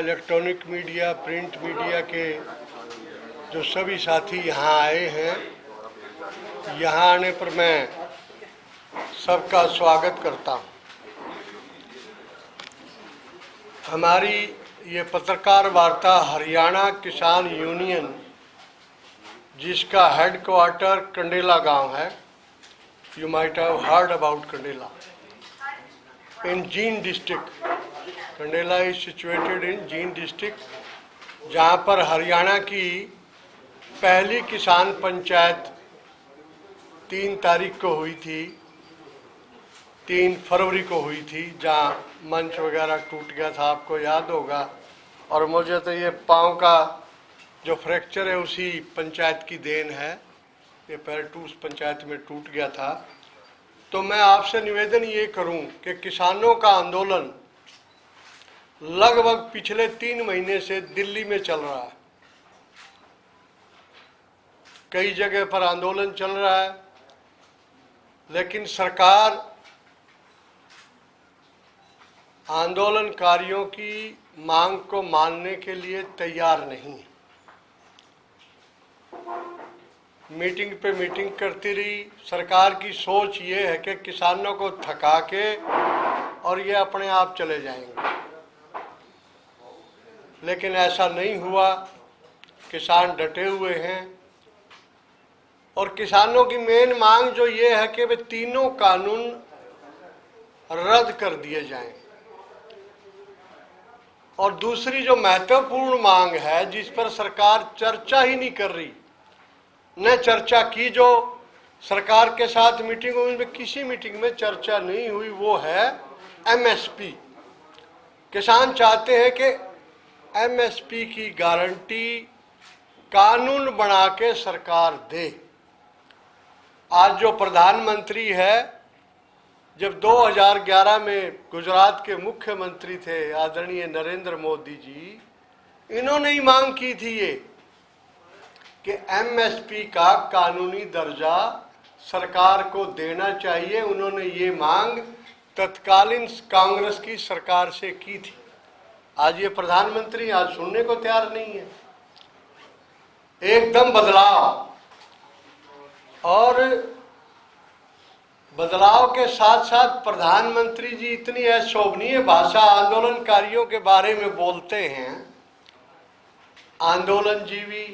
Electronic media, print media के जो सभी साथी यहाँ आए हैं, यहाँ आने पर मैं सबका स्वागत करता हूँ। हमारी ये पत्रकार वार्ता हरियाणा किसान यूनियन, जिसका हेडक्वार्टर कंडेला गांव है, you might have heard about Kandela, in Jind district. Kandela is situated in Jind district, जहाँ पर हरियाणा की पहली किसान पंचायत 3 तारीख को हुई थी, 3 फरवरी को हुई थी, जहाँ मंच वगैरह टूट गया था, आपको याद होगा। और मुझे तो ये पाँव का जो फ्रैक्चर है उसी पंचायत की देन है, ये पैर उस पंचायत में टूट गया था। तो मैं आपसे निवेदन ये करूं कि किसानों का आंदोलन लगभग पिछले 3 महीने से दिल्ली में चल रहा है। कई जगह पर आंदोलन चल रहा है, लेकिन सरकार आंदोलनकारियों की मांग को मानने के लिए तैयार नहीं है। मीटिंग पे मीटिंग करती रही। सरकार की सोच ये है कि किसानों को थका के और ये अपने आप चले जाएंगे, लेकिन ऐसा नहीं हुआ। किसान डटे हुए हैं और किसानों की मेन मांग जो ये है कि वे तीनों कानून रद्द कर दिए जाएं। और दूसरी जो महत्वपूर्ण मांग है, जिस पर सरकार चर्चा ही नहीं कर रही, न चर्चा की, जो सरकार के साथ मीटिंग हुई उनमें किसी मीटिंग में चर्चा नहीं हुई, वो है एमएसपी। किसान चाहते हैं कि एमएसपी की गारंटी कानून बना के सरकार दे। आज जो प्रधानमंत्री है, जब 2011 में गुजरात के मुख्यमंत्री थे आदरणीय नरेंद्र मोदी जी, इन्होंने ही मांग की थी ये कि एमएसपी का कानूनी दर्जा सरकार को देना चाहिए। उन्होंने ये मांग तत्कालीन कांग्रेस की सरकार से की थी। आज ये प्रधानमंत्री आज सुनने को तैयार नहीं है। एकदम बदलाव, और बदलाव के साथ साथ प्रधानमंत्री जी इतनी अशोभनीय भाषा आंदोलनकारियों के बारे में बोलते हैं, आंदोलनजीवी,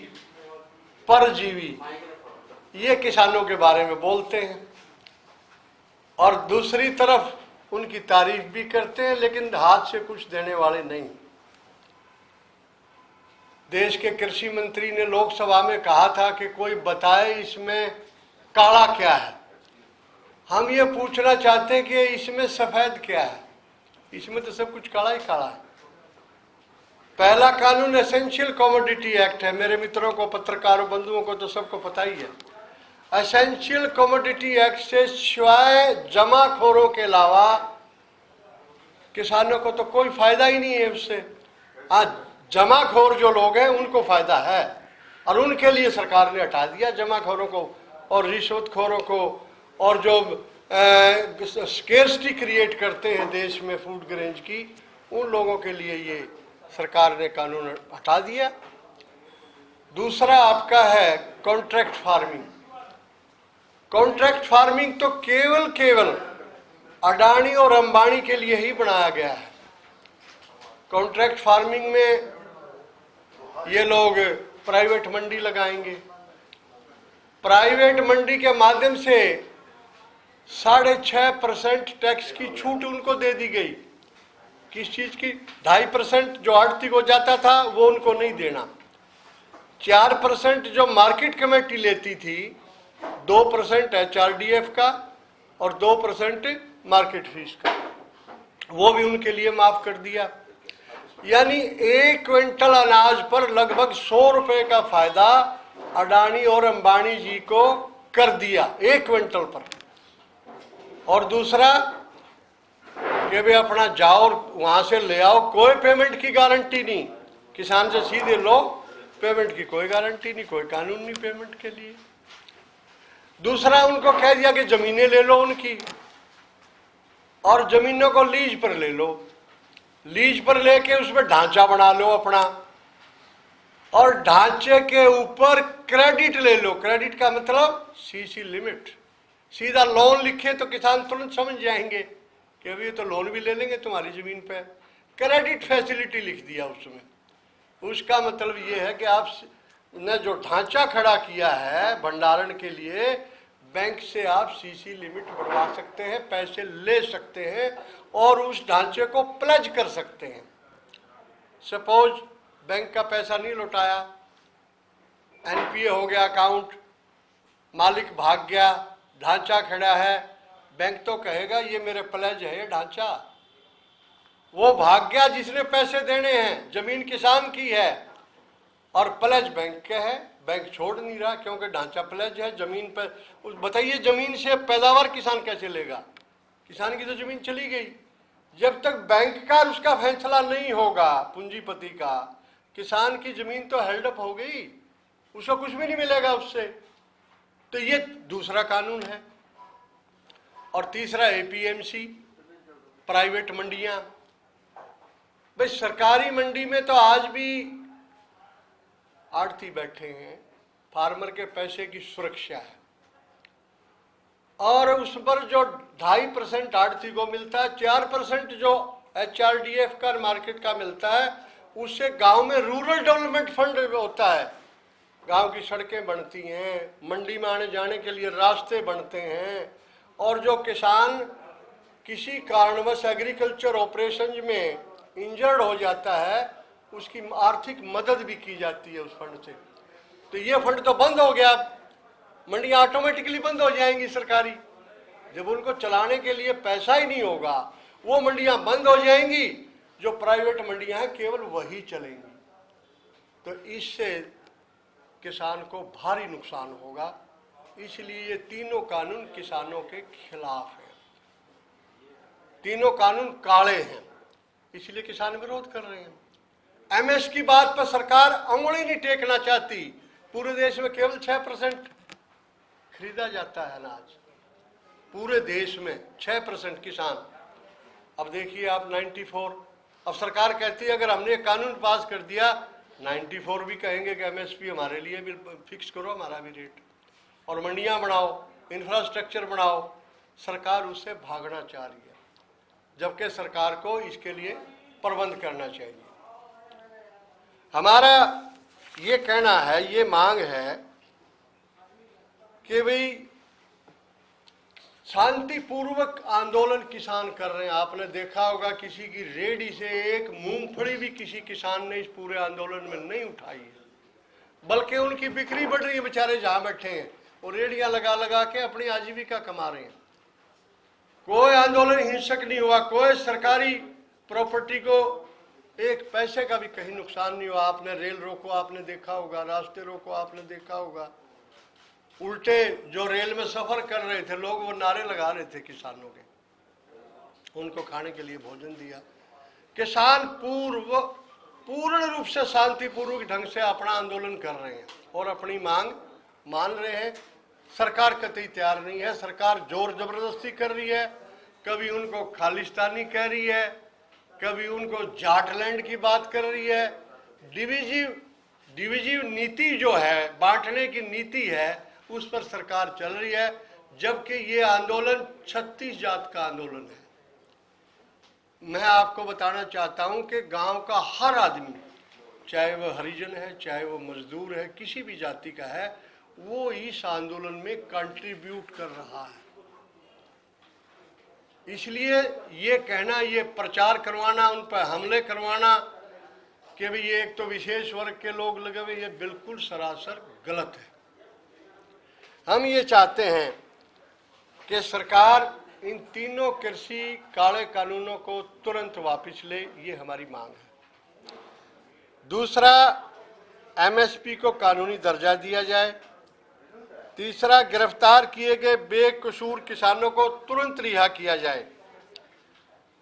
परजीवी, ये किसानों के बारे में बोलते हैं, और दूसरी तरफ उनकी तारीफ भी करते हैं, लेकिन हाथ से कुछ देने वाले नहीं। देश के कृषि मंत्री ने लोकसभा में कहा था कि कोई बताए इसमें काला क्या है। हम ये पूछना चाहते हैं कि इसमें सफेद क्या है। इसमें तो सब कुछ काला ही काला है। पहला कानून एसेंशियल कमोडिटी एक्ट है। मेरे मित्रों को, पत्रकारों बंधुओं को तो सबको पता ही है। एसेंशियल कमोडिटी एक्ट से सिवाय जमाखोरों के अलावा किसानों को तो कोई फायदा ही नहीं है उससे। आज जमाखोर जो लोग हैं उनको फायदा है, और उनके लिए सरकार ने हटा दिया जमाखोरों को और रिश्वतखोरों को, और जो स्केर्सिटी क्रिएट करते हैं देश में फूड ग्रेन्स की, उन लोगों के लिए ये सरकार ने कानून हटा दिया। दूसरा आपका है कॉन्ट्रैक्ट फार्मिंग। कॉन्ट्रैक्ट फार्मिंग तो केवल अडानी और अंबानी के लिए ही बनाया गया है। कॉन्ट्रैक्ट फार्मिंग में ये लोग प्राइवेट मंडी लगाएंगे। प्राइवेट मंडी के माध्यम से 6.5% टैक्स की छूट उनको दे दी गई। किस चीज की? 2.5% जो आड़ती को जाता था वो उनको नहीं देना। 4% जो मार्केट कमेटी लेती थी, 2% HRDF का और 2% मार्केट फीस का, वो भी उनके लिए माफ कर दिया। यानी 1 क्विंटल अनाज पर लगभग 100 रुपए का फायदा अडानी और अंबानी जी को कर दिया 1 क्विंटल पर। और दूसरा कि वे अपना जाओ वहां से ले आओ, कोई पेमेंट की गारंटी नहीं। किसान से सीधे लो, पेमेंट की कोई गारंटी नहीं, कोई कानून नहीं पेमेंट के लिए। दूसरा उनको कह दिया कि जमीनें ले लो उनकी, और जमीनों को लीज पर ले लो। लीज पर लेके उसमें ढांचा बना लो अपना, और ढांचे के ऊपर क्रेडिट ले लो। क्रेडिट का मतलब सीसी लिमिट। सीधा लोन लिखे तो किसान तुरंत समझ जाएंगे कि अभी तो लोन भी ले लेंगे तुम्हारी जमीन पे। क्रेडिट फैसिलिटी लिख दिया उसमें। उसका मतलब ये है कि आपने जो ढांचा खड़ा किया है भंडारण के लिए, बैंक से आप सीसी लिमिट बढ़वा सकते हैं, पैसे ले सकते हैं और उस ढांचे को प्लेज कर सकते हैं। सपोज बैंक का पैसा नहीं लौटाया, एनपीए हो गया अकाउंट, मालिक भाग गया, ढांचा खड़ा है, बैंक तो कहेगा ये मेरे प्लेज है ये ढांचा। वो भाग गया जिसने पैसे देने हैं, जमीन किसान की है और प्लेज बैंक के है, बैंक छोड़ नहीं रहा क्योंकि ढांचा प्लेज है जमीन पर। बताइए जमीन से पैदावार किसान कैसे लेगा? किसान की तो जमीन चली गई। जब तक बैंक का उसका फैसला नहीं होगा पूंजीपति का, किसान की जमीन तो हेल्डअप हो गई, उसको कुछ भी नहीं मिलेगा उससे। तो ये दूसरा कानून है। और तीसरा एपीएमसी, प्राइवेट मंडियां। भाई सरकारी मंडी में तो आज भी आड़ती बैठे हैं, फार्मर के पैसे की सुरक्षा है, और उस पर जो 2.5% आड़ती को मिलता है, 4% जो एचआरडीएफ का मार्केट का मिलता है, उससे गांव में रूरल डेवलपमेंट फंड होता है। गांव की सड़कें बनती हैं, मंडी में आने जाने के लिए रास्ते बनते हैं, और जो किसान किसी कारणवश एग्रीकल्चर ऑपरेशन में इंजर्ड हो जाता है उसकी आर्थिक मदद भी की जाती है उस फंड से। तो ये फंड तो बंद हो गया, मंडियां ऑटोमेटिकली बंद हो जाएंगी सरकारी। जब उनको चलाने के लिए पैसा ही नहीं होगा, वो मंडियां बंद हो जाएंगी। जो प्राइवेट मंडियां हैं केवल वही चलेंगी। तो इससे किसान को भारी नुकसान होगा। इसलिए ये तीनों कानून किसानों के खिलाफ हैं, तीनों कानून काले हैं, इसलिए किसान विरोध कर रहे हैं। एमएस की बात पर सरकार अंगुली नहीं टेकना चाहती। पूरे देश में केवल 6% खरीदा जाता है अनाज, पूरे देश में 6% किसान। अब देखिए आप 94, अब सरकार कहती है अगर हमने कानून पास कर दिया 94 भी कहेंगे कि एमएसपी हमारे लिए भी फिक्स करो, हमारा भी रेट, और मंडियां बढ़ाओ, इंफ्रास्ट्रक्चर बढ़ाओ। सरकार उससे भागना चाह रही है, जबकि सरकार को इसके लिए प्रबंध करना चाहिए। हमारा ये कहना है, ये मांग है कि भाई शांतिपूर्वक आंदोलन किसान कर रहे हैं। आपने देखा होगा किसी की रेडी से एक मूंगफली भी किसी किसान ने इस पूरे आंदोलन में नहीं उठाई है, बल्कि उनकी बिक्री बढ़ रही है। बेचारे जहां बैठे हैं वो रेडियां लगा लगा के अपनी आजीविका कमा रहे हैं। कोई आंदोलन हिंसक नहीं हुआ, कोई सरकारी प्रॉपर्टी को एक पैसे का भी कहीं नुकसान नहीं हुआ। आपने रेल रोको, आपने देखा होगा, रास्ते रोको, आपने देखा होगा। उल्टे जो रेल में सफर कर रहे थे लोग वो नारे लगा रहे थे किसानों के, उनको खाने के लिए भोजन दिया। किसान पूर्ण रूप से शांतिपूर्वक ढंग से अपना आंदोलन कर रहे हैं और अपनी मांग मान रहे हैं। सरकार कतई तैयार नहीं है, सरकार जोर जबरदस्ती कर रही है। कभी उनको खालिस्तानी कह रही है, कभी उनको जाटलैंड की बात कर रही है। डिविजिव नीति जो है, बांटने की नीति है, उस पर सरकार चल रही है, जबकि ये आंदोलन 36 जात का आंदोलन है। मैं आपको बताना चाहता हूं कि गांव का हर आदमी, चाहे वो हरिजन है, चाहे वो मजदूर है, किसी भी जाति का है, वो इस आंदोलन में कंट्रीब्यूट कर रहा है। इसलिए ये कहना, ये प्रचार करवाना, उन पर हमले करवाना कि भाई ये एक तो विशेष वर्ग के लोग लगे हुए, ये बिल्कुल सरासर गलत है। हम ये चाहते हैं कि सरकार इन तीनों कृषि काले कानूनों को तुरंत वापस ले, ये हमारी मांग है। दूसरा, एमएसपी को कानूनी दर्जा दिया जाए। तीसरा, गिरफ्तार किए गए बेकसूर किसानों को तुरंत रिहा किया जाए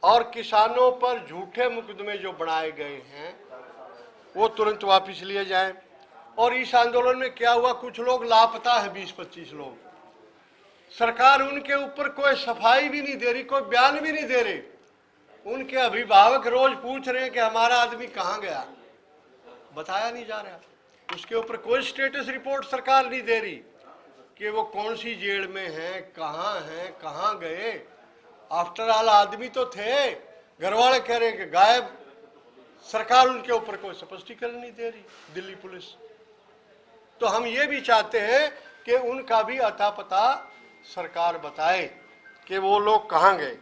और किसानों पर झूठे मुकदमे जो बनाए गए हैं वो तुरंत वापस लिए जाएं। और इस आंदोलन में क्या हुआ, कुछ लोग लापता है, 20-25 लोग। सरकार उनके ऊपर कोई सफाई भी नहीं दे रही, कोई बयान भी नहीं दे रही। उनके अभिभावक रोज पूछ रहे हैं कि हमारा आदमी कहाँ गया, बताया नहीं जा रहा। उसके ऊपर कोई स्टेटस रिपोर्ट सरकार नहीं दे रही कि वो कौन सी जेल में हैं, कहाँ गए। आफ्टर ऑल आदमी तो थे, घर वाले कह रहे हैं कि गायब। सरकार उनके ऊपर कोई स्पष्टीकरण नहीं दे रही, दिल्ली पुलिस। तो हम ये भी चाहते हैं कि उनका भी अता पता सरकार बताए कि वो लोग कहाँ गए।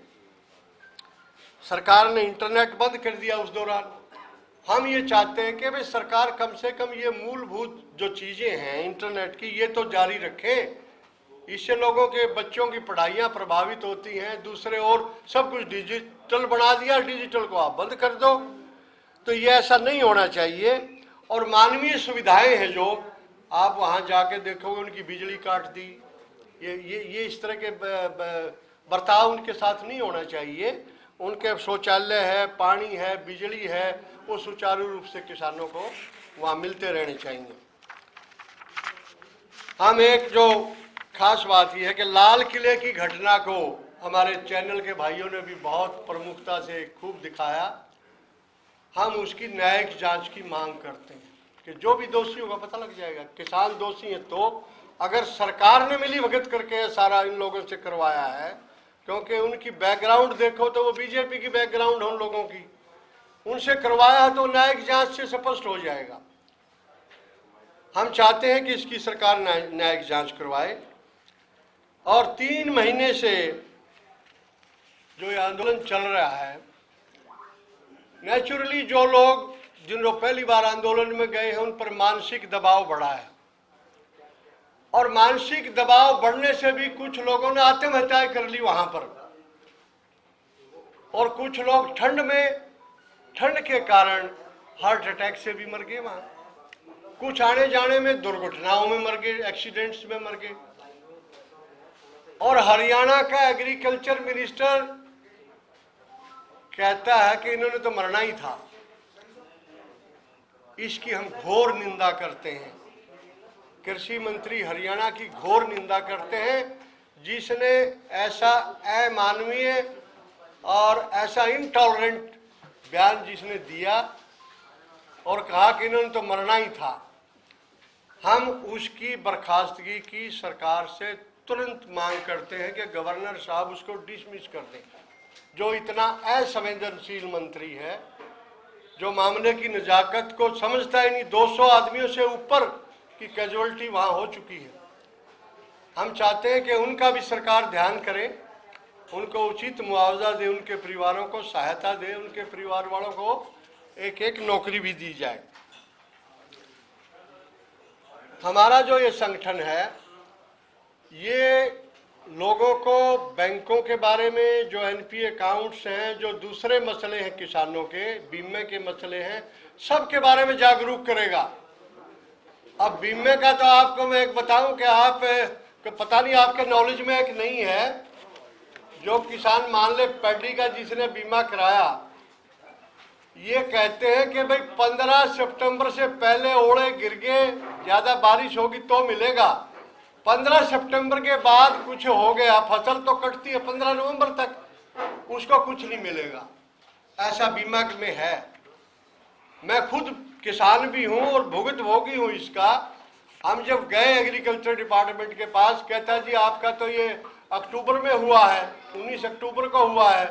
सरकार ने इंटरनेट बंद कर दिया उस दौरान। हम ये चाहते हैं कि भाई सरकार कम से कम ये मूलभूत जो चीजें हैं इंटरनेट की, ये तो जारी रखे। इससे लोगों के बच्चों की पढ़ाइयाँ प्रभावित होती हैं। दूसरे और सब कुछ डिजिटल बना दिया, डिजिटल को आप बंद कर दो। तो ये ऐसा नहीं होना चाहिए। और मानवीय सुविधाएं हैं जो आप वहाँ जाके देखोगे, उनकी बिजली काट दी। ये इस तरह के बर्ताव उनके साथ नहीं होना चाहिए। उनके शौचालय है, पानी है, बिजली है, वो सुचारू रूप से किसानों को वहाँ मिलते रहने चाहिए। हम एक जो खास बात यह है कि लाल किले की घटना को हमारे चैनल के भाइयों ने भी बहुत प्रमुखता से खूब दिखाया। हम उसकी न्यायिक जांच की मांग करते हैं कि जो भी दोषी होगा पता लग जाएगा। किसान दोषी है तो अगर सरकार ने मिली भगत करके सारा इन लोगों से करवाया है, क्योंकि उनकी बैकग्राउंड देखो तो वो बीजेपी की बैकग्राउंड है उन लोगों की, उनसे करवाया है तो न्यायिक जांच से स्पष्ट हो जाएगा। हम चाहते हैं कि इसकी सरकार न्यायिक जांच करवाए। और 3 महीने से जो ये आंदोलन चल रहा है, नेचुरली जो लोग जिन लोग पहली बार आंदोलन में गए हैं उन पर मानसिक दबाव बढ़ा है। और मानसिक दबाव बढ़ने से भी कुछ लोगों ने आत्महत्या कर ली वहां पर। और कुछ लोग ठंड के कारण हार्ट अटैक से भी मर गए वहां। कुछ आने जाने में दुर्घटनाओं में मर गए, एक्सीडेंट्स में मर गए। और हरियाणा का एग्रीकल्चर मिनिस्टर कहता है कि इन्होंने तो मरना ही था। इसकी हम घोर निंदा करते हैं। कृषि मंत्री हरियाणा की घोर निंदा करते हैं, जिसने ऐसा अमानवीय और ऐसा इनटॉलरेंट बयान जिसने दिया और कहा कि इन्होंने तो मरना ही था। हम उसकी बर्खास्तगी की सरकार से तुरंत मांग करते हैं कि गवर्नर साहब उसको डिसमिस कर दें। जो इतना असंवेदनशील मंत्री है, जो मामले की नजाकत को समझता ही नहीं। 200 आदमियों से ऊपर की कैजुअलिटी वहां हो चुकी है। हम चाहते हैं कि उनका भी सरकार ध्यान करे, उनको उचित मुआवजा दे, उनके परिवारों को सहायता दे, उनके परिवार वालों को एक एक नौकरी भी दी जाए। हमारा जो ये संगठन है, ये लोगों को बैंकों के बारे में, जो एनपीए अकाउंट्स हैं, जो दूसरे मसले हैं किसानों के, बीमे के मसले हैं, सब के बारे में जागरूक करेगा। अब बीमे का तो आपको मैं एक बताऊं कि आप पता नहीं आपके नॉलेज में है कि नहीं है। जो किसान मान ले पैडी का जिसने बीमा कराया, ये कहते हैं कि भाई 15 सितंबर से पहले ओले गिर गए, ज्यादा बारिश होगी तो मिलेगा। 15 सितंबर के बाद कुछ हो गया, फसल तो कटती है 15 नवंबर तक, उसको कुछ नहीं मिलेगा। ऐसा बीमा में है। मैं खुद किसान भी हूं और भुगतभोगी हूं इसका। हम जब गए एग्रीकल्चर डिपार्टमेंट के पास, कहता जी आपका तो ये अक्टूबर में हुआ है, 19 अक्टूबर को हुआ है,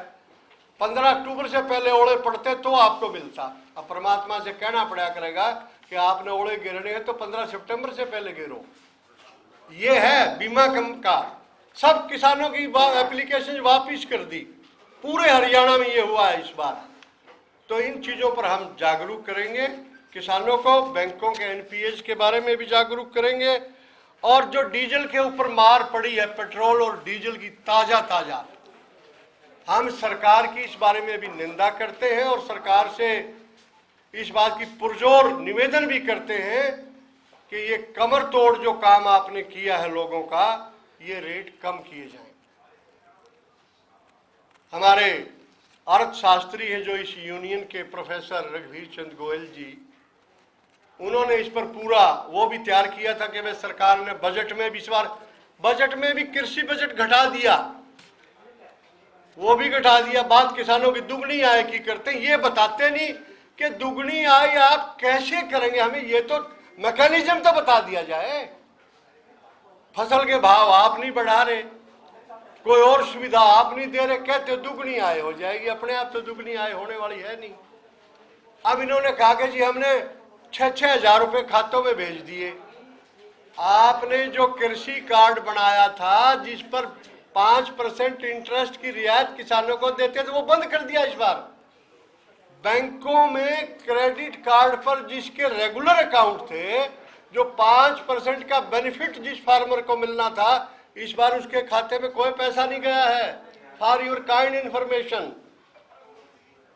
15 अक्टूबर से पहले ओले पड़ते तो आपको मिलता। अब परमात्मा से कहना पड़ा करेगा कि आपने ओले गिरने हैं तो 15 सितंबर से पहले गिरो। ये है बीमा कम का। सब किसानों की एप्लीकेशन वापिस कर दी। पूरे हरियाणा में ये हुआ है इस बार। तो इन चीजों पर हम जागरूक करेंगे किसानों को। बैंकों के एनपीएस के बारे में भी जागरूक करेंगे। और जो डीजल के ऊपर मार पड़ी है, पेट्रोल और डीजल की ताजा, हम सरकार की इस बारे में भी निंदा करते हैं और सरकार से इस बात की पुरजोर निवेदन भी करते हैं कि ये कमर तोड़ जो काम आपने किया है लोगों का, ये रेट कम किए जाएं। हमारे अर्थशास्त्री हैं जो इस यूनियन के, प्रोफेसर रघुवीर चंद गोयल जी, उन्होंने इस पर पूरा वो भी तैयार किया था कि भाई सरकार ने बजट में भी, इस बार बजट में भी कृषि बजट घटा दिया। वो भी घटा दिया। बात किसानों की दुगनी आय की करते हैं, ये बताते नहीं कि दुगनी आय आप कैसे करेंगे। हमें ये तो मैकेनिज्म तो बता दिया जाए। फसल के भाव आप नहीं बढ़ा रहे, कोई और सुविधा आप नहीं दे रहे, कहते दुगनी आय हो जाएगी। अपने आप तो दुगनी आय होने वाली है नहीं। अब इन्होंने कहा कि जी हमने 6-6 हजार रुपए खातों में भेज दिए। आपने जो कृषि कार्ड बनाया था जिस पर 5% इंटरेस्ट की रियायत किसानों को देते थे, वो बंद कर दिया इस बार। बैंकों में क्रेडिट कार्ड पर जिसके रेगुलर अकाउंट थे, जो 5% का बेनिफिट जिस फार्मर को मिलना था, इस बार उसके खाते में कोई पैसा नहीं गया है। फॉर योर काइंड इंफॉर्मेशन,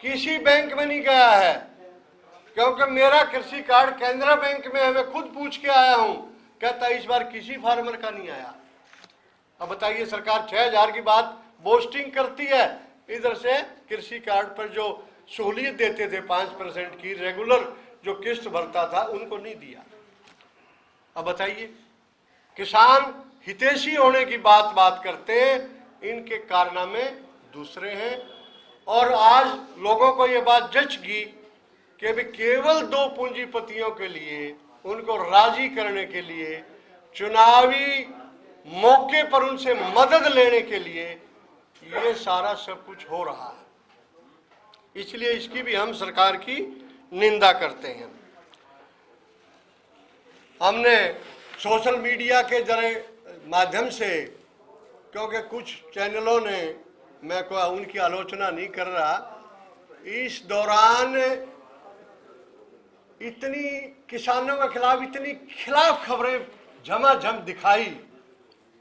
किसी बैंक में नहीं गया है, क्योंकि मेरा कृषि कार्ड केंद्रीय बैंक में है। मैं खुद पूछ के आया हूं, कहता इस बार किसी फार्मर का नहीं आया। अब बताइए, सरकार 6 हजार की बात बोस्टिंग करती है, इधर से कृषि कार्ड पर जो सहूलियत देते थे 5% की रेगुलर जो किस्त भरता था, उनको नहीं दिया। अब बताइए, किसान हितैषी होने की बात करते हैं, इनके कारनामे दूसरे हैं। और आज लोगों को ये बात जच गई कि भी केवल 2 पूंजीपतियों के लिए, उनको राजी करने के लिए, चुनावी मौके पर उनसे मदद लेने के लिए ये सारा सब कुछ हो रहा है। इसलिए इसकी भी हम सरकार की निंदा करते हैं। हमने सोशल मीडिया के माध्यम से, क्योंकि कुछ चैनलों ने, मैं को उनकी आलोचना नहीं कर रहा, इस दौरान इतनी किसानों के खिलाफ इतनी खिलाफ खबरें झमाझम दिखाई,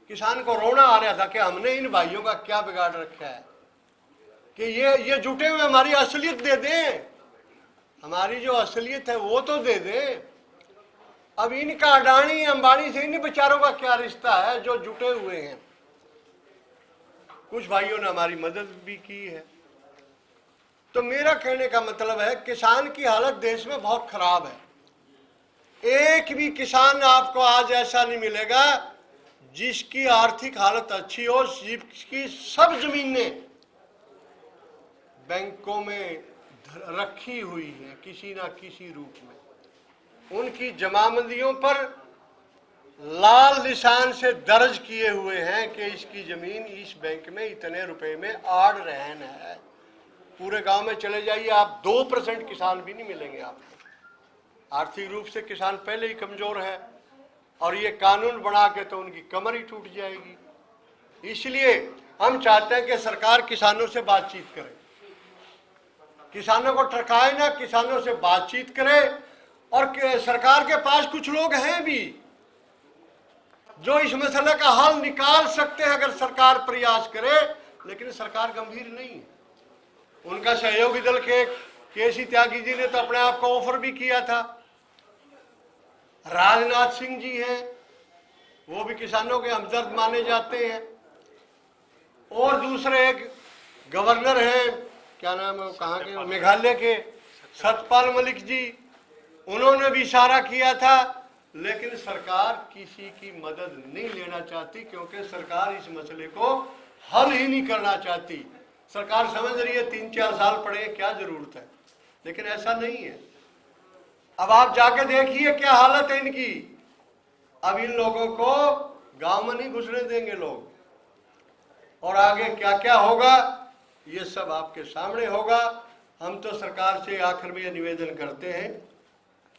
किसान को रोना आ रहा था कि हमने इन भाइयों का क्या बिगाड़ रखा है कि ये जुटे हुए हमारी असलियत दे दें, हमारी जो असलियत है वो तो दे दें। अब इनका अडानी अंबानी से इन बेचारों का क्या रिश्ता है जो जुटे हुए हैं। कुछ भाइयों ने हमारी मदद भी की है। तो मेरा कहने का मतलब है, किसान की हालत देश में बहुत खराब है। एक भी किसान आपको आज ऐसा नहीं मिलेगा जिसकी आर्थिक हालत अच्छी हो, जिसकी सब जमीनें बैंकों में रखी हुई है किसी ना किसी रूप में, उनकी जमाबंदियों पर लाल निशान से दर्ज किए हुए हैं कि इसकी जमीन इस बैंक में इतने रुपए में आड़ रहन है। पूरे गांव में चले जाइए आप, 2% किसान भी नहीं मिलेंगे आपको। आर्थिक रूप से किसान पहले ही कमजोर है, और ये कानून बना के तो उनकी कमर ही टूट जाएगी। इसलिए हम चाहते हैं कि सरकार किसानों से बातचीत करे, किसानों को ठकाए ना, किसानों से बातचीत करे। और सरकार के पास कुछ लोग हैं भी जो इस मसले का हल निकाल सकते हैं अगर सरकार प्रयास करे, लेकिन सरकार गंभीर नहीं है। उनका सहयोगी दल के केसी त्यागी जी ने तो अपने आप को ऑफर भी किया था। राजनाथ सिंह जी हैं, वो भी किसानों के हमदर्द माने जाते हैं। और दूसरे एक गवर्नर हैं, क्या नाम है, कहाँ के, मेघालय के, सतपाल मलिक जी, उन्होंने भी इशारा किया था। लेकिन सरकार किसी की मदद नहीं लेना चाहती, क्योंकि सरकार इस मसले को हल ही नहीं करना चाहती। सरकार समझ रही है 3-4 साल पड़े, क्या जरूरत है, लेकिन ऐसा नहीं है। अब आप जाके देखिए क्या हालत है इनकी। अब इन लोगों को गांव में नहीं घुसने देंगे लोग, और आगे क्या क्या होगा ये सब आपके सामने होगा। हम तो सरकार से आखिर में यह निवेदन करते हैं,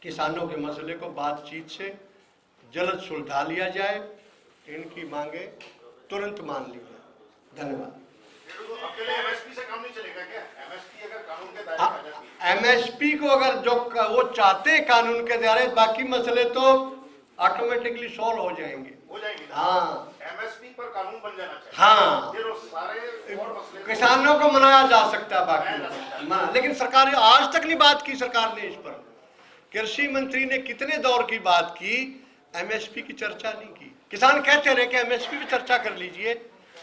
किसानों के मसले को बातचीत से जल्द सुलझा लिया जाए, इनकी मांगे तुरंत मान ली जाए। धन्यवाद। अकेले एमएसपी से काम नहीं चलेगा क्या? एमएसपी अगर कानून के दायरे में आ जाती है, एमएसपी को अगर जो वो चाहते हैं कानून के दायरे, बाकी मसले तो ऑटोमेटिकली सॉल्व हो जाएंगे। हाँ, एमएसपी पर कानून बन जाना चाहिए। हाँ, फिर वो सारे और मसले किसानों को मनाया जा सकता है बाकी। लेकिन सरकार आज तक नहीं बात की, सरकार ने इस पर, कृषि मंत्री ने कितने दौर की बात की, एमएसपी की चर्चा नहीं की। किसान कहते रहे कि एमएसपी पे चर्चा कर लीजिए,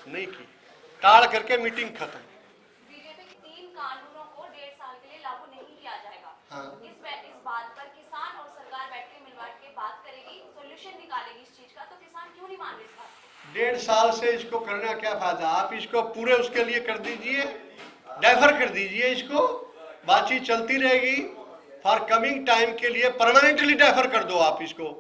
नहीं की, टाल करके मीटिंग खत्म। बीजेपी के 3 कानूनों को 1.5 साल के लिए लागू नहीं किया जाएगा। हाँ। इस बात पर किसान और सरकार बैठ के मिलवा के बात करेगी, सोल्यूशन निकालेगी इस चीज का, तो किसान क्यों नहीं मान रहे इस बात को? 1.5 साल से इसको करना क्या फायदा। आप इसको पूरे उसके लिए कर दीजिए, डेफर कर दीजिए इसको, बातचीत चलती रहेगी। फॉर कमिंग टाइम के लिए परमानेंटली डेफर कर दो, आप इसको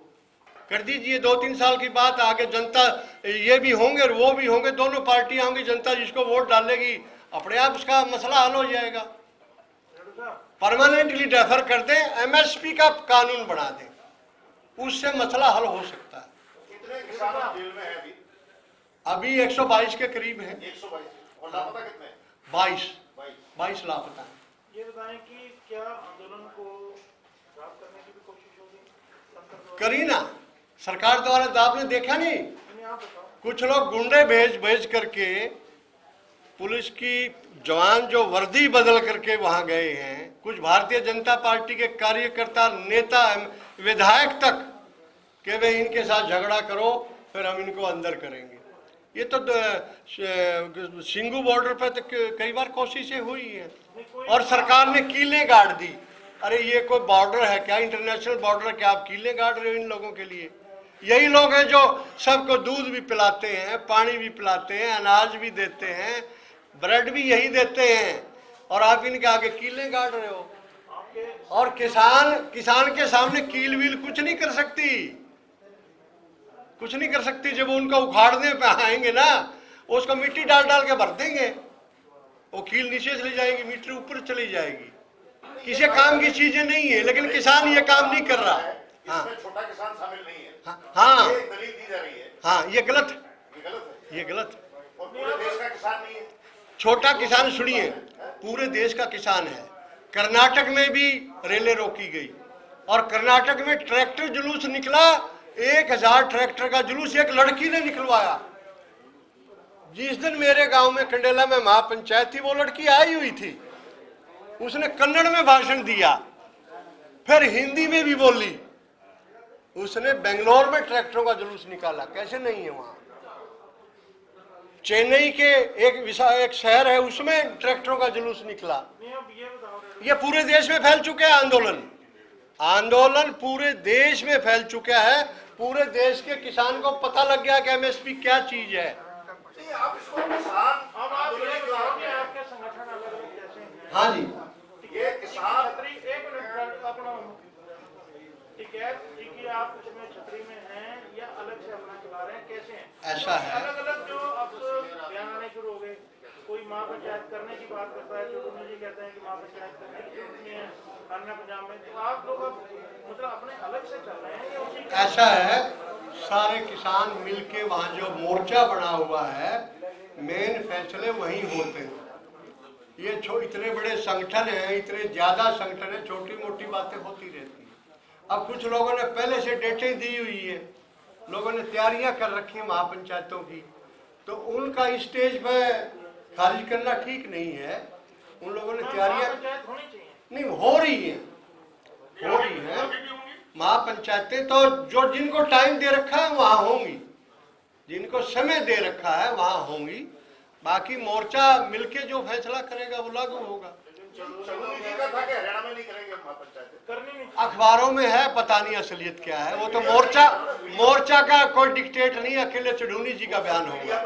कर दीजिए। 2-3 साल की बात, आगे जनता ये भी होंगे और वो भी होंगे, दोनों पार्टियां होंगी, जनता जिसको वोट डालेगी अपने आप उसका मसला हल हो जाएगा। परमानेंटली डेफर कर दें, एमएसपी का कानून बना दें, उससे मसला हल हो सकता है। कितने किसान जेल में है अभी? अभी 122 के करीब है। 122 और लापता कितने? 22 लापता है। ये बताएं कि क्या आंदोलन को राहत करने की भी कोशिश होगी सरकार द्वारा? करी ना सरकार द्वारा, तो आपने देखा नहीं, आप बताओ। कुछ लोग गुंडे भेज करके, पुलिस की जवान जो वर्दी बदल करके वहां गए हैं, कुछ भारतीय जनता पार्टी के कार्यकर्ता, नेता, विधायक तक कि वे इनके साथ झगड़ा करो फिर हम इनको अंदर करेंगे। ये तो सिंगू बॉर्डर पर तो कई बार कोशिशें हुई हैं और सरकार ने कीलें गाड़ दी। अरे ये कोई बॉर्डर है क्या, इंटरनेशनल बॉर्डर है क्या, आप कीलें गाड़ रहे हो इन लोगों के लिए? यही लोग हैं जो सबको दूध भी पिलाते हैं, पानी भी पिलाते हैं, अनाज भी देते हैं, ब्रेड भी यही देते हैं, और आप इनके आगे कीलें गाड़ रहे हो। और किसान के सामने कील वील कुछ नहीं कर सकती, कुछ नहीं कर सकती। जब उनको उखाड़ने पे आएंगे ना, उसको मिट्टी डाल डाल के भर देंगे, वो कील नीचे चली जाएगी, मिट्टी ऊपर चली जाएगी। किसी काम की चीजें नहीं है, लेकिन किसान ये काम नहीं कर रहा। हाँ, इसमें छोटा किसान शामिल नहीं है। हाँ, ये दलील दी जा रही है। हाँ, ये गलत है, ये गलत है ये गलत है। और पूरे देश का किसान नहीं है। छोटा किसान, सुनिए, पूरे देश का किसान है। कर्नाटक में भी रेलें रोकी गई और कर्नाटक में ट्रैक्टर जुलूस निकला, 1000 ट्रैक्टर का जुलूस एक लड़की ने निकलवाया। जिस दिन मेरे गांव में कंडेला में महापंचायत थी, वो लड़की आई हुई थी, उसने कन्नड़ में भाषण दिया, फिर हिंदी में भी बोली। उसने बेंगलोर में ट्रैक्टरों का जुलूस निकाला, कैसे नहीं है वहां? चेन्नई के एक शहर है, उसमें ट्रैक्टरों का जुलूस निकला। ये पूरे देश में फैल चुके हैं आंदोलन पूरे देश में फैल चुका है। पूरे देश के किसान को पता लग गया कि एमएसपी क्या चीज है। नहीं, आप इसको किसान अब आप ये बताओ कि आपके संगठन अलग अलग कैसे हैं? हाँ जी, ये किसान छतरी, एक मिनट अपना टिकैत जी की आप उसमें छतरी में हैं या अलग से अपना चला रहे हैं, कैसे हैं? ऐसा है। अलग अलग जो अब बयान आने शुरू हो गए, कोई महापंचायत करने की बात करता है, चौधरी जी कहते हैं कि महापंचायत करने की जरूरत नहीं है अन्य पंजाब में, तो आप लोग अब मतलब अपने अलग से चल रहे हैं या उसी? ऐसा है, सारे किसान मिलके वहां जो मोर्चा बना हुआ है, मेन फैसले वहीं होते हैं। ये इतने बड़े संगठन हैं, इतने ज्यादा संगठन है, छोटी मोटी बातें होती रहती है। अब कुछ लोगों ने पहले से डेटें दी हुई है, लोगों ने तैयारियां कर रखी है महापंचायतों की, तो उनका स्टेज पे खारिज करना ठीक नहीं है। उन लोगों ने तैयारियां होनी चाहिए, नहीं हो रही है महापंचायतें तो जो जिनको टाइम दे रखा है वहां होंगी, जिनको समय दे रखा है वहां होंगी। बाकी मोर्चा मिलके जो फैसला करेगा वो लागू होगा। चौधरी जी का था कि हरियाणा में नहीं करेंगे महापंचायत? करनी नहीं। अखबारों में है, पता नहीं असलियत क्या है। वो तो मोर्चा का कोई डिक्टेट नहीं, अकेले चढ़ूनी जी का बयान होगा।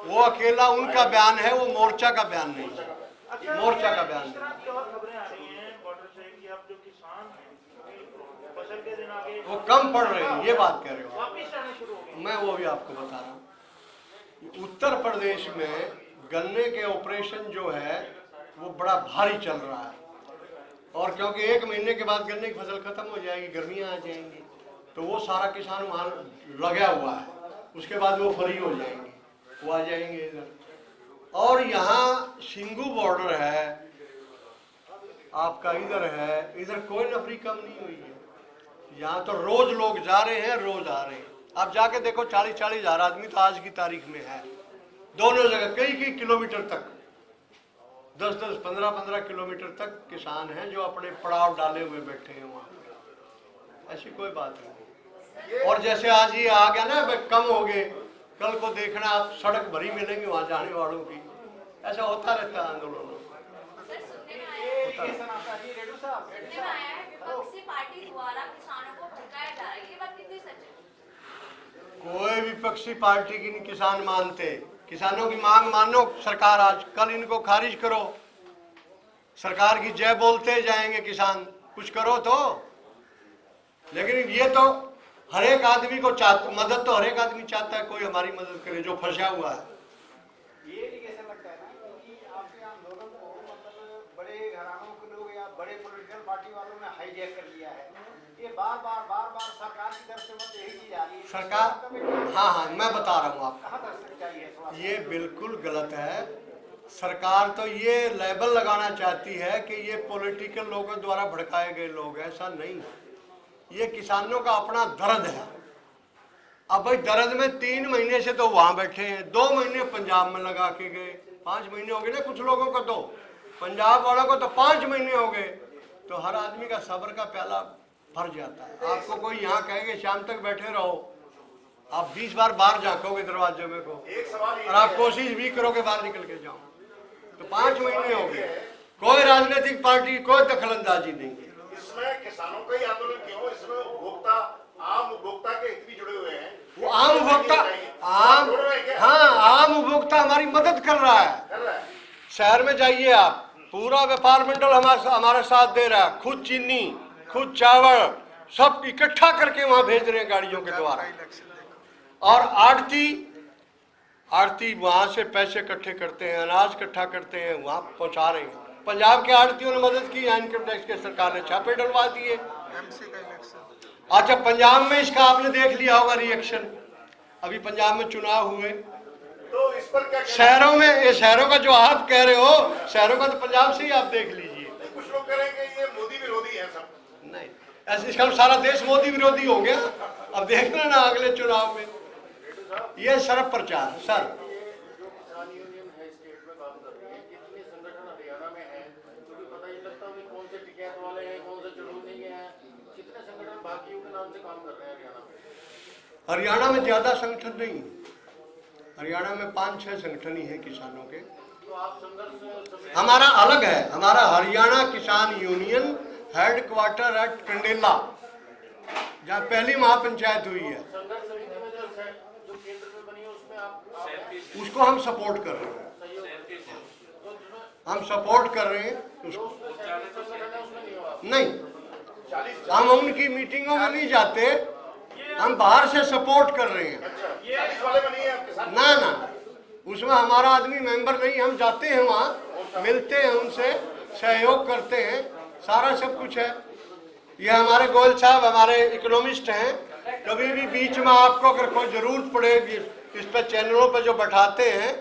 वो अकेला उनका बयान है, वो मोर्चा का बयान नहीं है, मोर्चा का बयान नहीं। खबरें आ रही हैं बॉर्डर से कि अब जो किसान हैं फसल के दिन आगे वो कम पड़ रहे हैं, ये बात कह रहे हो आप। वापिस आने शुरू हो गए। मैं वो भी आपको बता रहा हूँ, उत्तर प्रदेश में गन्ने के ऑपरेशन जो है वो बड़ा भारी चल रहा है, और क्योंकि 1 महीने के बाद गन्ने की फसल खत्म हो जाएगी, गर्मियाँ आ जाएंगी, तो वो सारा किसान वहाँ लगा हुआ है, उसके बाद वो फ्री हो जाएंगे, वो आ जाएंगे इधर। और यहाँ सिंगू बॉर्डर है आपका, इधर है, इधर कोई नफरी कम नहीं हुई है। यहाँ तो रोज लोग जा रहे हैं, रोज आ रहे हैं। आप जाके देखो, 40-40 हजार आदमी तो आज की तारीख में है दोनों जगह, कई किलोमीटर तक, 10-10, 15-15 किलोमीटर तक किसान हैं जो अपने पड़ाव डाले हुए बैठे हैं वहाँ। ऐसी कोई बात नहीं। और जैसे आज ये आ गया ना, कम हो गए, कल को देखना आप सड़क भरी मिलेंगी वहाँ जाने वालों की। ऐसा होता रहता है आंदोलन। सर, सुनने में आया है विपक्षी पार्टी द्वारा किसानों को भड़काया जा रहा है, ये बात कितनी सच है? कोई भी विपक्षी पार्टी की नहीं किसान मानते। किसानों की मांग मानो सरकार, आज कल इनको खारिज करो। सरकार की जय बोलते जाएंगे किसान, कुछ करो तो। लेकिन ये तो हर एक आदमी को मदद तो हर एक आदमी चाहता है कोई हमारी मदद करे जो फंसा हुआ है। ये भी कैसा लगता है ना कि आपके आंदोलन को मतलब बड़े घरानों के लोग या बड़े पॉलिटिकल पार्टी वालों ने हाईजैक कर लिया है। ये बार बार सरकार की तरफ से मतलब यही चीज आ रही है। सरकार, हाँ मैं बता रहा हूँ आपको, कहाँ तक चाहिए थोड़ा सा? ये बिल्कुल गलत है। सरकार तो ये लेबल लगाना चाहती है कि ये पॉलिटिकल लोगों द्वारा भड़काए गए लोग, ऐसा नहीं। ये किसानों का अपना दर्द है। अब भाई दर्द में 3 महीने से तो वहां बैठे हैं, 2 महीने पंजाब में लगा के गए, 5 महीने हो गए ना कुछ लोगों को, तो पंजाब वालों को तो 5 महीने हो गए। तो हर आदमी का सब्र का प्याला भर जाता है। आपको कोई यहाँ कहेगा शाम तक बैठे रहो, आप 20 बार बाहर झांकोगे दरवाजे में को, एक सवाल और आप कोशिश भी करोगे बाहर निकल के जाओ। तो 5 महीने हो गए, कोई राजनीतिक पार्टी कोई दखलंदाजी नहीं है। इसमें किसानों का ही आंदोलन क्यों? इसमें उपभोक्ता, आम उपभोक्ता के हित भी जुड़े हुए हैं। वो आम उपभोक्ता, आम उपभोक्ता हमारी मदद कर रहा है। शहर में जाइए आप, पूरा व्यापार मंडल हमारे साथ दे रहा है। खुद चीनी, खुद चावल सब इकट्ठा करके वहां भेज रहे हैं गाड़ियों के द्वारा। और आड़ती वहां से पैसे इकट्ठे करते हैं, अनाज इकट्ठा करते हैं, वहां पहुंचा रहे हैं। पंजाब के आड़तियों ने मदद की, इनकम टैक्स के सरकार ने छापे डलवा दिए। अच्छा, पंजाब में इसका आपने देख लिया होगा रिएक्शन, अभी पंजाब में चुनाव हुए तो इस पर क्या शहरों में, ये शहरों का जो आप कह रहे हो, शहरों का तो पंजाब से ही आप देख लीजिए। कुछ लोग कह रहे हैं कि ये मोदी विरोधी है सब। नहीं, ऐसे इसका सारा देश मोदी विरोधी हो गया। अब देखना ना अगले चुनाव में, ये सरफ प्रचार। सर, जो किसान यूनियन है स्टेट में काम कर रही है, कितने संगठन हरियाणा में है, क्योंकि पता ही लगता है कौन से टिकैत वाले हैं, कौन से चढ़ूने के हैं, कितने संगठन बाकियों के नाम से काम कर रहे हैं हरियाणा में? हरियाणा में ज्यादा संगठन नहीं, हरियाणा में 5-6 संगठन ही है किसानों के। तो आप संघर्ष हमारा अलग है, हमारा हरियाणा किसान यूनियन हेडक्वार्टर एट कंडेला, जहाँ पहली महापंचायत हुई है, संघर्ष समिति में जो केंद्र में बनी है उसमें आप उसको हम सपोर्ट कर रहे हैं। हम सपोर्ट कर रहे हैं उसको। नहीं, हम उनकी मीटिंगों में नहीं जाते, हम बाहर से सपोर्ट कर रहे हैं। 40 वाले बनी है आप किसान? ना, उसमें हमारा आदमी मेंबर नहीं, हम जाते हैं वहाँ, मिलते हैं उनसे, सहयोग करते हैं, सारा सब कुछ है। ये हमारे गोयल साहब हमारे इकोनॉमिस्ट हैं। कभी भी बीच में आपको अगर कोई जरूरत पड़े, इस पर चैनलों पर जो बैठाते हैं,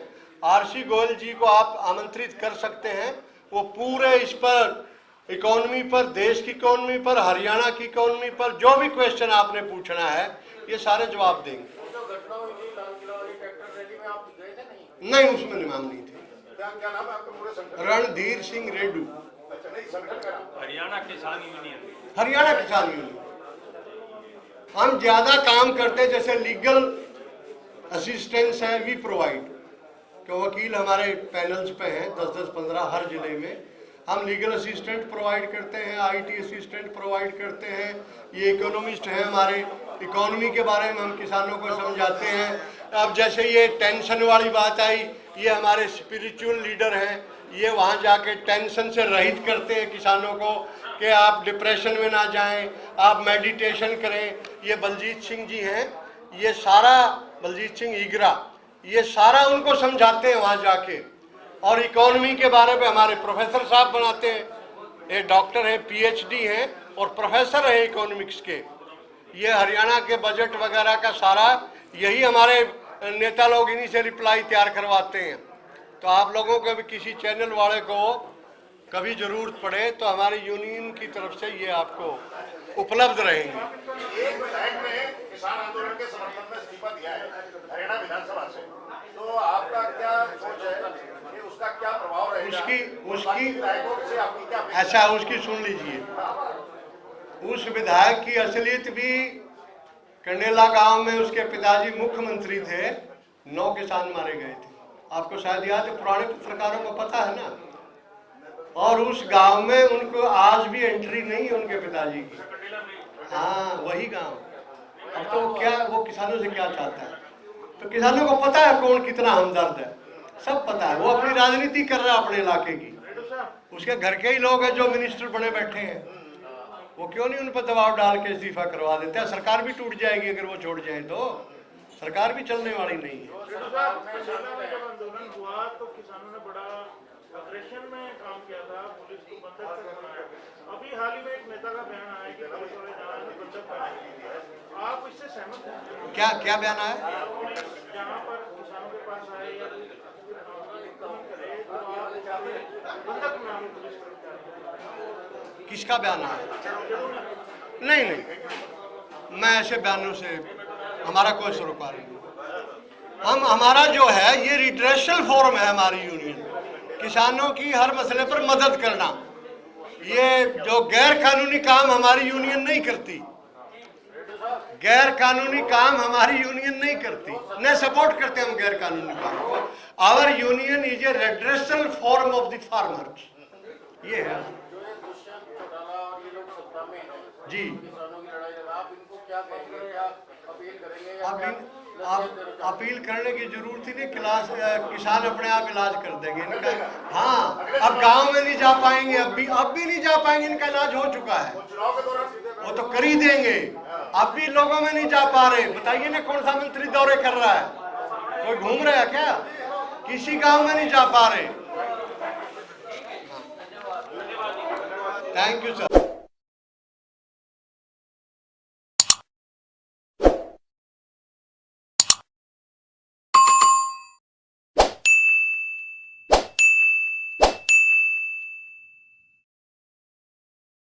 आरसी गोयल जी को आप आमंत्रित कर सकते हैं। वो पूरे इस पर इकोनॉमी पर, देश की इकोनॉमी पर, हरियाणा की इकोनॉमी पर जो भी क्वेश्चन आपने पूछना है, ये सारे जवाब देंगे। जो घटना हुई थी लाल किला वाली ट्रैक्टर रैली में आप गए थे? नहीं, उसमें इमाम नहीं थे। क्या नाम है आपका पूरे संगठन? रणधीर सिंह रेड्डू, अच्छा, नहीं संगठन का नाम? हरियाणा किसान यूनियन। हरियाणा किसान यूनियन। हम ज्यादा काम करते, जैसे लीगल असिस्टेंस है वी प्रोवाइड, तो वकील हमारे पैनल्स पे हैं 10-15 हर जिले में। हम लीगल असिस्टेंट प्रोवाइड करते हैं, आईटी असिस्टेंट प्रोवाइड करते हैं। ये इकोनॉमिस्ट हैं हमारे, इकोनॉमी के बारे में हम किसानों को समझाते हैं। अब जैसे ये टेंशन वाली बात आई, ये हमारे स्पिरिचुअल लीडर हैं, ये वहाँ जाके टेंशन से रहित करते हैं किसानों को कि आप डिप्रेशन में ना जाएं, आप मेडिटेशन करें। ये बलजीत सिंह जी हैं, ये सारा बलजीत सिंह ईगरा, ये सारा उनको समझाते हैं वहाँ जाके। और इकोनॉमी के बारे में हमारे प्रोफेसर साहब बनाते हैं, ये डॉक्टर हैं, पीएचडी हैं और प्रोफेसर हैं इकोनॉमिक्स के। ये हरियाणा के बजट वगैरह का सारा यही हमारे नेता लोग इन्हीं से रिप्लाई तैयार करवाते हैं। तो आप लोगों को भी किसी चैनल वाले को कभी जरूरत पड़े तो हमारी यूनियन की तरफ से ये आपको उपलब्ध रहेंगे। एक विधायक ने किसान आंदोलन के समर्थन में इस्तीफा दिया है हरियाणा विधानसभा से, तो आपका क्या सोच है कि उसका क्या प्रभाव रहेगा? उसकी विधायकों से आपकी क्या अपेक्षा? ऐसा उसकी सुन लीजिए, उस विधायक की असलियत भी कंडेला गांव में उसके पिताजी मुख्यमंत्री थे, 9 किसान मारे गए थे। आपको शायद याद है, पुराने पत्रकारों को पता है ना। और उस गांव में उनको आज भी एंट्री नहीं है उनके पिताजी की। हाँ, वही गांव। अब तो क्या वो किसानों से क्या चाहता है? तो किसानों को पता है कौन कितना हमदर्द है, सब पता है। वो अपनी राजनीति कर रहा है अपने इलाके की। उसके घर के ही लोग हैं जो मिनिस्टर बने बैठे हैं, वो क्यों नहीं उन पर दबाव डाल के इस्तीफा करवा देते हैं। सरकार भी टूट जाएगी अगर वो छोड़ जाए तो, सरकार भी चलने वाली नहीं है। जब आंदोलन हुआ तो किसानों ने बड़ा अग्रेशन में काम किया था, पुलिस को बंधक तक बनाया। अभी हाल ही में एक नेता का बयान आया कि पुलिस वाले बंधक बनाए। आप इससे सहमत हैं? क्या क्या बयान आया? जहाँ पर किसानों के पास आए या करे तो आप बंधक बनाने पुलिस कर्मचारी। किसका बयान आया? नहीं नहीं, मैं ऐसे बयानों से हमारा कोई सरोकार नहीं। हमारा जो है ये रिड्रेशल फोरम है, हमारी यूनियन किसानों की हर मसले पर मदद करना। ये जो गैर कानूनी काम हमारी यूनियन नहीं करती, गैर कानूनी काम हमारी यूनियन नहीं करती, न सपोर्ट करते हम गैर कानूनी काम को। Our union is a redressal forum of the farmers, ये है। जो ये दुष्यंत चौटाला और ये लोग सत्ता में हैं, जी, किसानों की लड़ाई लड़, आप इनको क्या कहेंगे, क्या अपील करेंगे या आप क्या आप अपील करने की जरूरत ही नहीं, किसान अपने आप इलाज कर देंगे इनका। हाँ, अब गांव में नहीं जा पाएंगे, अब भी नहीं जा पाएंगे, इनका इलाज हो चुका है, चुनाव के दौरान वो तो कर ही देंगे। अब भी लोगों में नहीं जा पा रहे, बताइए ना कौन सा मंत्री दौरे कर रहा है? कोई घूम रहा है क्या? किसी गांव में नहीं जा पा रहे। Thank you sir.